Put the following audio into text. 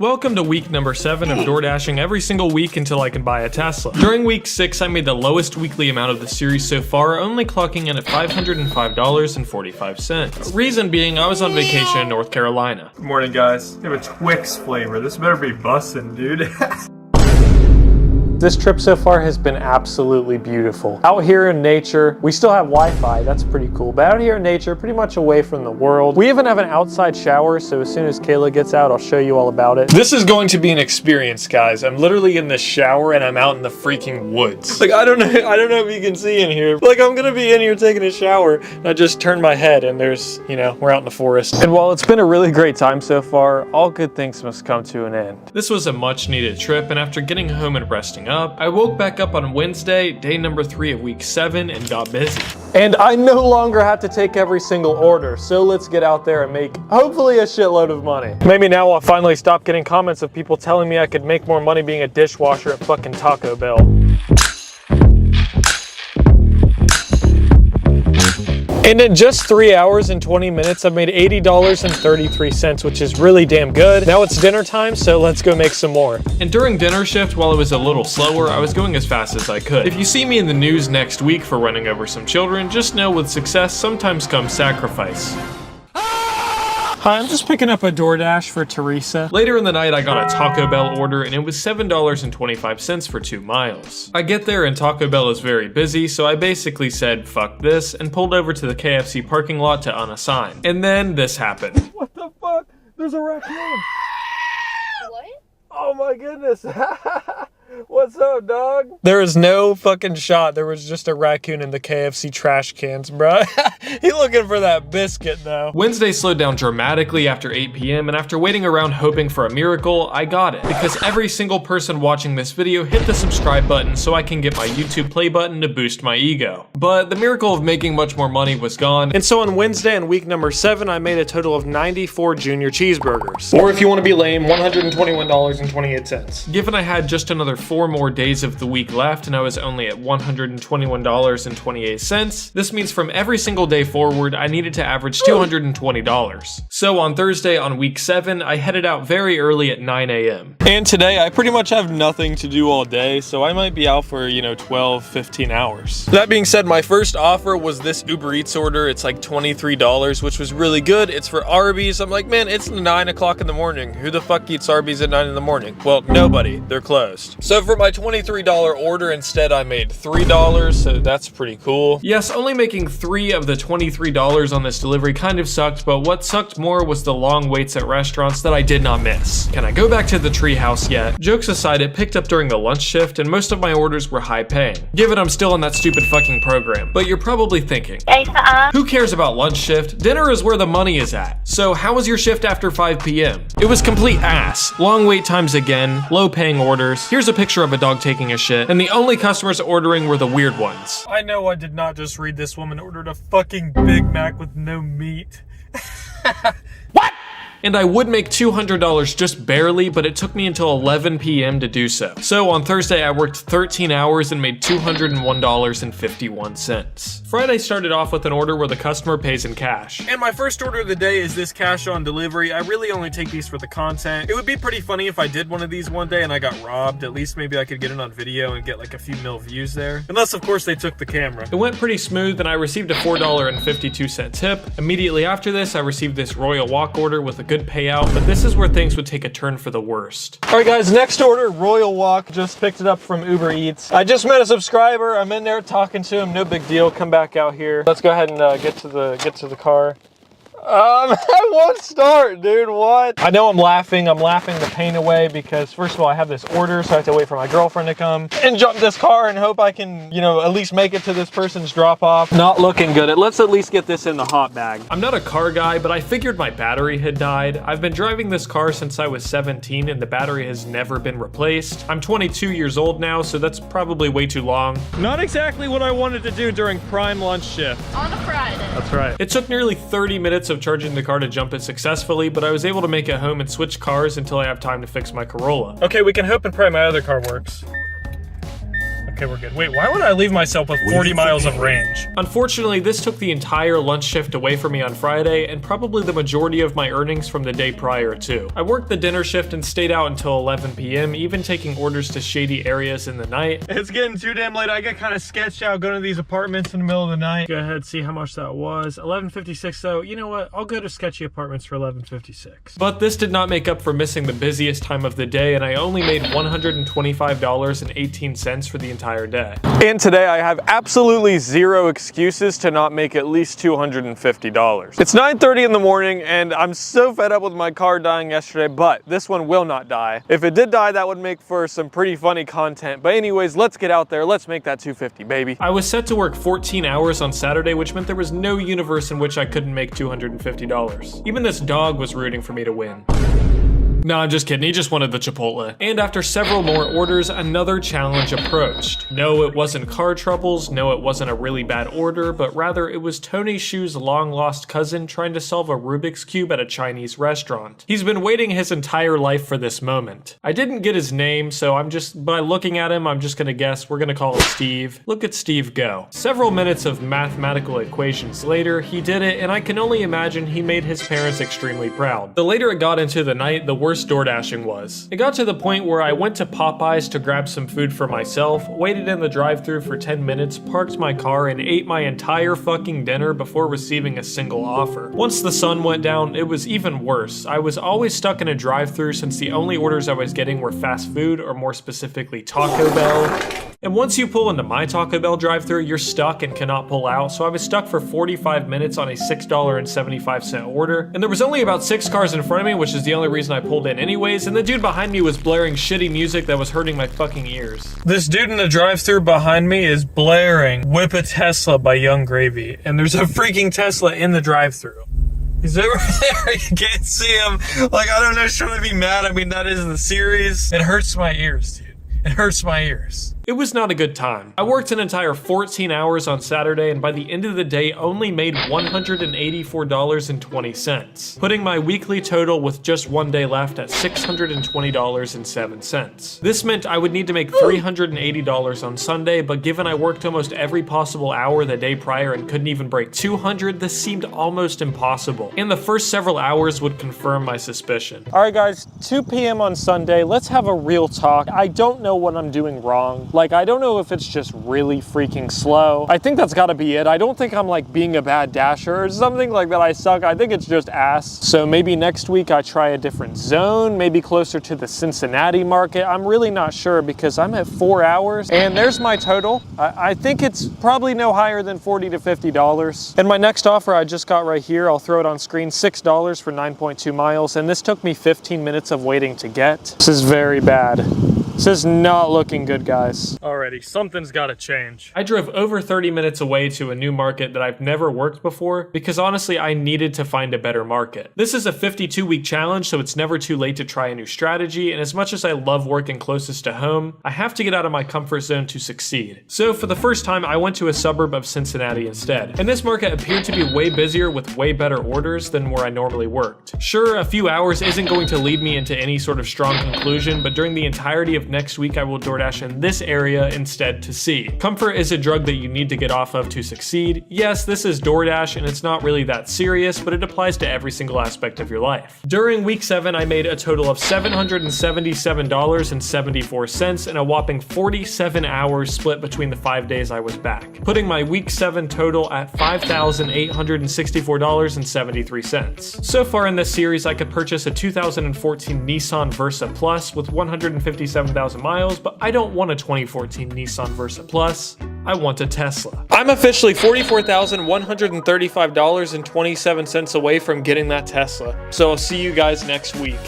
Welcome to week number 7 of DoorDashing every single week until I can buy a Tesla. During week 6, I made the lowest weekly amount of the series so far, only clocking in at $505.45. Reason being, I was on vacation in North Carolina. Good morning, guys. They have a Twix flavor. This better be bussin', dude. This trip so far has been absolutely beautiful. Out here in nature, we still have Wi-Fi, that's pretty cool, but out here in nature, pretty much away from the world. We even have an outside shower, so as soon as Kayla gets out, I'll show you all about it. This is going to be an experience, guys. I'm literally in the shower and I'm out in the freaking woods. Like, I don't know if you can see in here. Like, I'm gonna be in here taking a shower, and I just turn my head and there's, we're out in the forest. And while it's been a really great time so far, all good things must come to an end. This was a much needed trip, and after getting home and resting up, I woke back up on Wednesday, day number 3 of week 7, and got busy. And I no longer have to take every single order, so let's get out there and make, hopefully, a shitload of money. Maybe now I'll finally stop getting comments of people telling me I could make more money being a dishwasher at fucking Taco Bell. And in just 3 hours and 20 minutes, I've made $80.33, which is really damn good. Now it's dinner time, so let's go make some more. And during dinner shift, while it was a little slower, I was going as fast as I could. If you see me in the news next week for running over some children, just know with success sometimes comes sacrifice. Hi, I'm just picking up a DoorDash for Teresa. Later in the night, I got a Taco Bell order, and it was $7.25 for 2 miles. I get there and Taco Bell is very busy, so I basically said, fuck this, and pulled over to the KFC parking lot to unassign. And then this happened. What the fuck? There's a raccoon. What? Oh my goodness. What's up, dog? There is no fucking shot. There was just a raccoon in the KFC trash cans, bro. He looking for that biscuit, though. Wednesday slowed down dramatically after 8 p.m. and after waiting around hoping for a miracle, I got it. Because every single person watching this video hit the subscribe button so I can get my YouTube play button to boost my ego. But the miracle of making much more money was gone. And so on Wednesday in week number 7, I made a total of 94 junior cheeseburgers. Or if you want to be lame, $121.28. Given I had just another 4 more days of the week left and I was only at $121.28, this means from every single day forward, I needed to average $220. So on Thursday on week 7, I headed out very early at 9 a.m. And today, I pretty much have nothing to do all day, so I might be out for, 12, 15 hours. That being said, my first offer was this Uber Eats order. It's like $23, which was really good. It's for Arby's. I'm like, man, it's 9 o'clock in the morning. Who the fuck eats Arby's at 9 in the morning? Well, nobody. They're closed. So for my $23 order, instead I made $3, so that's pretty cool. Yes, only making 3 of the $23 on this delivery kind of sucked, but what sucked more was the long waits at restaurants that I did not miss. Can I go back to the treehouse yet? Jokes aside, it picked up during the lunch shift, and most of my orders were high paying. Given I'm still on that stupid fucking program. But you're probably thinking, who cares about lunch shift? Dinner is where the money is at. So how was your shift after 5 p.m.? It was complete ass. Long wait times again, low paying orders. Here's a picture of a dog taking a shit, and the only customers ordering were the weird ones. I know I did not just read this woman ordered a fucking Big Mac with no meat. What? And I would make $200 just barely, but it took me until 11 p.m. to do so. So on Thursday, I worked 13 hours and made $201.51. Friday started off with an order where the customer pays in cash. And my first order of the day is this cash on delivery. I really only take these for the content. It would be pretty funny if I did one of these one day and I got robbed. At least maybe I could get it on video and get like a few mil views there. Unless, of course, they took the camera. It went pretty smooth and I received a $4.52 tip. Immediately after this, I received this Royal Walk order with a good payout, but this is where things would take a turn for the worst. All right, guys, next order, Royal Walk. Just picked it up from Uber Eats. I just met a subscriber. I'm in there talking to him. No big deal. Come back out here. Let's go ahead and get to the car. I won't start, dude, what? I know I'm laughing the pain away because first of all, I have this order, so I have to wait for my girlfriend to come and jump this car and hope I can, at least make it to this person's drop off. Not looking good. Let's at least get this in the hot bag. I'm not a car guy, but I figured my battery had died. I've been driving this car since I was 17 and the battery has never been replaced. I'm 22 years old now, so that's probably way too long. Not exactly what I wanted to do during prime lunch shift. On a Friday. That's right. It took nearly 30 minutes of charging the car to jump it successfully, but I was able to make it home and switch cars until I have time to fix my Corolla. Okay, we can hope and pray my other car works. Okay, we're good. Wait, why would I leave myself with 40 miles of range? Unfortunately, this took the entire lunch shift away from me on Friday, and probably the majority of my earnings from the day prior too. I worked the dinner shift and stayed out until 11 p.m., even taking orders to shady areas in the night. It's getting too damn late. I get kind of sketched out going to these apartments in the middle of the night. Go ahead, see how much that was. 11.56 though. You know what? I'll go to sketchy apartments for 11.56. But this did not make up for missing the busiest time of the day, and I only made $125.18 for the entire day. And today I have absolutely zero excuses to not make at least $250. It's 9:30 in the morning and I'm so fed up with my car dying yesterday, but this one will not die. If it did die, that would make for some pretty funny content. But anyways, let's get out there. Let's make that $250, baby. I was set to work 14 hours on Saturday, which meant there was no universe in which I couldn't make $250. Even this dog was rooting for me to win. No, I'm just kidding, he just wanted the Chipotle. And after several more orders, another challenge approached. No, it wasn't car troubles, no, it wasn't a really bad order, but rather it was Tony Shu's long-lost cousin trying to solve a Rubik's Cube at a Chinese restaurant. He's been waiting his entire life for this moment. I didn't get his name, so by looking at him, I'm just gonna guess we're gonna call him Steve. Look at Steve go. Several minutes of mathematical equations later, he did it, and I can only imagine he made his parents extremely proud. The later it got into the night, the worse DoorDashing was. It got to the point where I went to Popeyes to grab some food for myself, waited in the drive-thru for 10 minutes, parked my car, and ate my entire fucking dinner before receiving a single offer. Once the sun went down, it was even worse. I was always stuck in a drive-thru since the only orders I was getting were fast food, or more specifically Taco Bell. And once you pull into my Taco Bell drive-thru, you're stuck and cannot pull out, so I was stuck for 45 minutes on a $6.75 order, and there was only about 6 cars in front of me, which is the only reason I pulled in anyways, and the dude behind me was blaring shitty music that was hurting my fucking ears. This dude in the drive-thru behind me is blaring Whip a Tesla by Young Gravy, and there's a freaking Tesla in the drive-thru. He's over there, you can't see him. Like, I don't know, should I be mad? I mean, that is the series. It hurts my ears, dude. It hurts my ears. It was not a good time. I worked an entire 14 hours on Saturday, and by the end of the day only made $184.20, putting my weekly total with just one day left at $620.07. This meant I would need to make $380 on Sunday, but given I worked almost every possible hour the day prior and couldn't even break 200, this seemed almost impossible. And the first several hours would confirm my suspicion. All right guys, 2 p.m. on Sunday, let's have a real talk. I don't know what I'm doing wrong. Like, I don't know if it's just really freaking slow. I think that's gotta be it. I don't think I'm like being a bad dasher or something like that. I suck. I think it's just ass. So maybe next week I try a different zone, maybe closer to the Cincinnati market. I'm really not sure because I'm at 4 hours and there's my total. I think it's probably no higher than $40 to $50. And my next offer I just got right here, I'll throw it on screen, $6 for 9.2 miles. And this took me 15 minutes of waiting to get. This is very bad. This is not looking good, guys. Alrighty, something's gotta change. I drove over 30 minutes away to a new market that I've never worked before because honestly, I needed to find a better market. This is a 52-week challenge, so it's never too late to try a new strategy, and as much as I love working closest to home, I have to get out of my comfort zone to succeed. So for the first time, I went to a suburb of Cincinnati instead, and this market appeared to be way busier with way better orders than where I normally worked. Sure, a few hours isn't going to lead me into any sort of strong conclusion, but during the entirety of next week, I will DoorDash in this area instead to see. Comfort is a drug that you need to get off of to succeed. Yes, this is DoorDash and it's not really that serious, but it applies to every single aspect of your life. During week 7, I made a total of $777.74 in a whopping 47 hours split between the 5 days I was back, putting my week 7 total at $5,864.73. So far in this series, I could purchase a 2014 Nissan Versa Plus with 157,000 miles, but I don't want a 2014 Nissan Versa Plus. I want a Tesla. I'm officially $44,135.27 away from getting that Tesla. So I'll see you guys next week.